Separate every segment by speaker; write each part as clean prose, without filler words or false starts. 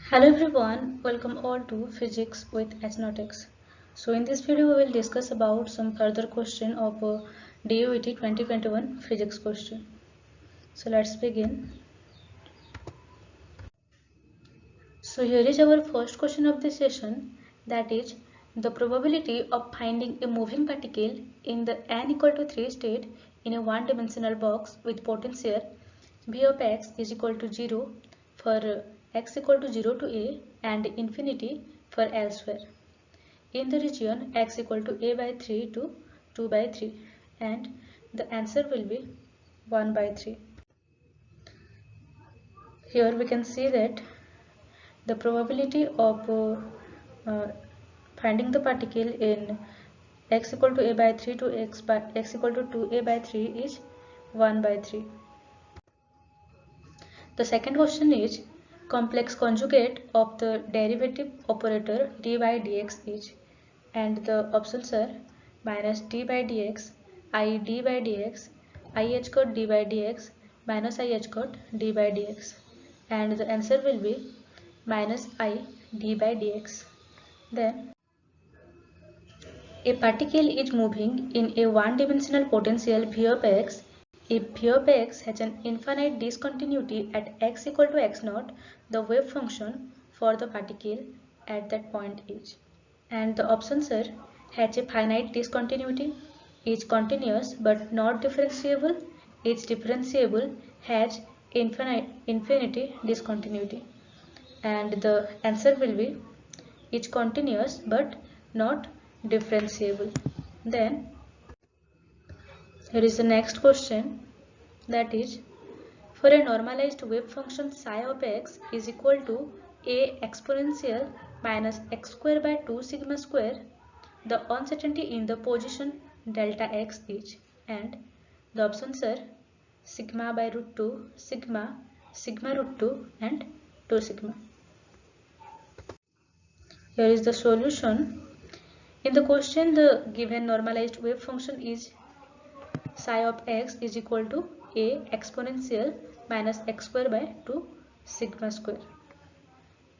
Speaker 1: Hello everyone, welcome all to Physics with Aeronautics. So in this video we will discuss about some further question of DOET 2021 physics question. So let's begin. So here is our first question of the session, that is the probability of finding a moving particle in the n equal to 3 state in a one-dimensional box with potential V of x is equal to 0 for x equal to 0 to a and infinity for elsewhere in the region x equal to a by 3 to 2 by 3, and the answer will be 1 by 3. Here we can see that the probability of finding the particle in x equal to a by 3 to x equal to 2a by 3 is 1 by 3. The second question is complex conjugate of the derivative operator dy dx is, and the options are minus d by dx, I d by dx, I h cot d by dx, minus I h cot d by dx, and the answer will be minus I d by dx. Then a particle is moving in a one-dimensional potential V of x. If V of x has an infinite discontinuity at x equal to x naught, the wave function for the particle at that point is. And the options are has a finite discontinuity, is continuous but not differentiable, is differentiable, has infinity discontinuity. And the answer will be is continuous but not differentiable. Then here is the next question, that is for a normalized wave function psi of x is equal to a exponential minus x square by 2 sigma square, the uncertainty in the position delta x is, and the options are sigma by root 2, sigma, sigma root 2 and 2 sigma. Here is the solution. In the question, the given normalized wave function is psi of x is equal to a exponential minus x square by 2 sigma square.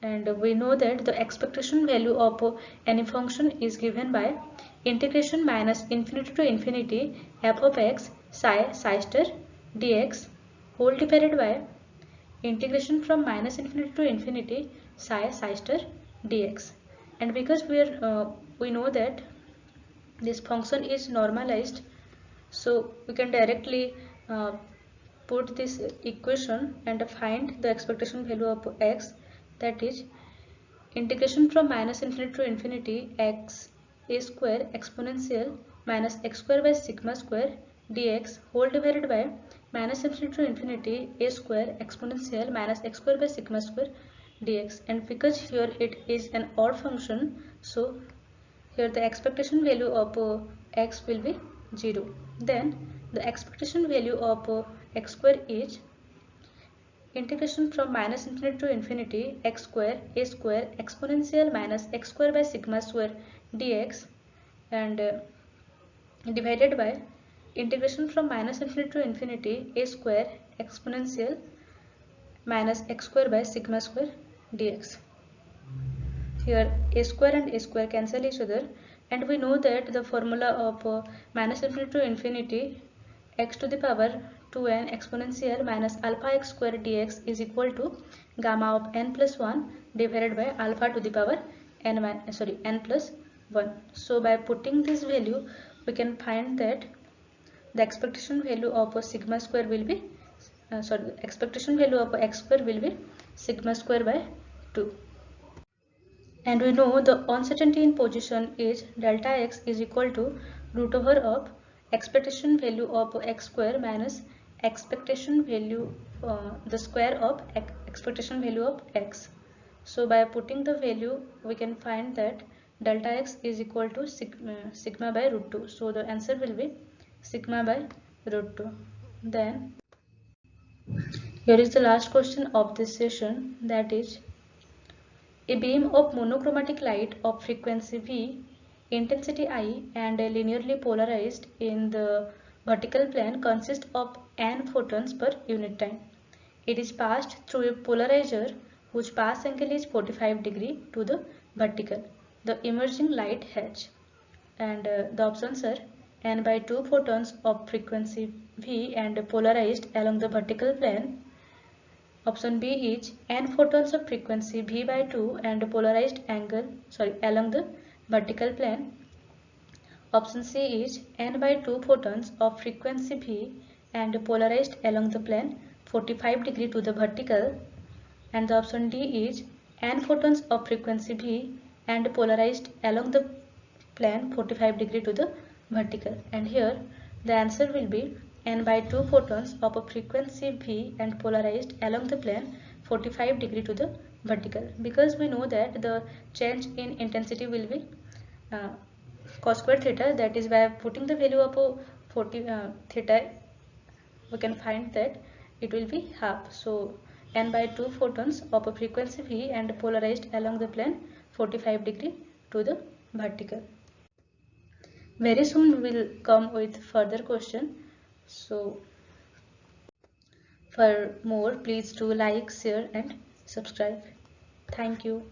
Speaker 1: And we know that the expectation value of any function is given by integration minus infinity to infinity f of x psi star dx whole divided by integration from minus infinity to infinity psi star dx. And because we know that this function is normalized, so we can directly put this equation and find the expectation value of x, that is integration from minus infinity to infinity x a square exponential minus x square by sigma square dx whole divided by minus infinity to infinity a square exponential minus x square by sigma square dx. And because here it is an odd function, so here the expectation value of x will be 0. Then the expectation value of x square is integration from minus infinity to infinity x square a square exponential minus x square by sigma square dx, and divided by integration from minus infinity to infinity a square exponential minus x square by sigma square dx. Here a square and a square cancel each other, and we know that the formula of minus infinity to infinity x to the power 2n exponential minus alpha x square dx is equal to gamma of n plus 1 divided by alpha to the power n plus 1. So by putting this value we can find that the expectation value of sigma square will be the expectation value of x square will be sigma square by 2. And we know the uncertainty in position is delta x is equal to root over of expectation value of x square minus expectation value the square of expectation value of x. So by putting the value we can find that delta x is equal to sigma by root 2. So the answer will be sigma by root 2. Then here is the last question of this session, that is a beam of monochromatic light of frequency V, intensity I, and linearly polarized in the vertical plane consists of n photons per unit time. It is passed through a polarizer whose pass angle is 45 degree to the vertical. The emerging light H. And the options are n by 2 photons of frequency V and polarized along the vertical plane. Option B is n photons of frequency V by 2 and polarized along the vertical plane. Option C is n by 2 photons of frequency V and polarized along the plane 45 degree to the vertical. And the option D is n photons of frequency V and polarized along the plane 45 degree to the vertical. And here the answer will be n by 2 photons of a frequency V and polarized along the plane 45 degree to the vertical, because we know that the change in intensity will be cos square theta. That is, by putting the value of 40 theta, we can find that it will be half. So n by 2 photons of a frequency V and polarized along the plane 45 degree to the vertical. Very soon we will come with further question. So for more, please do like, share and subscribe. Thank you.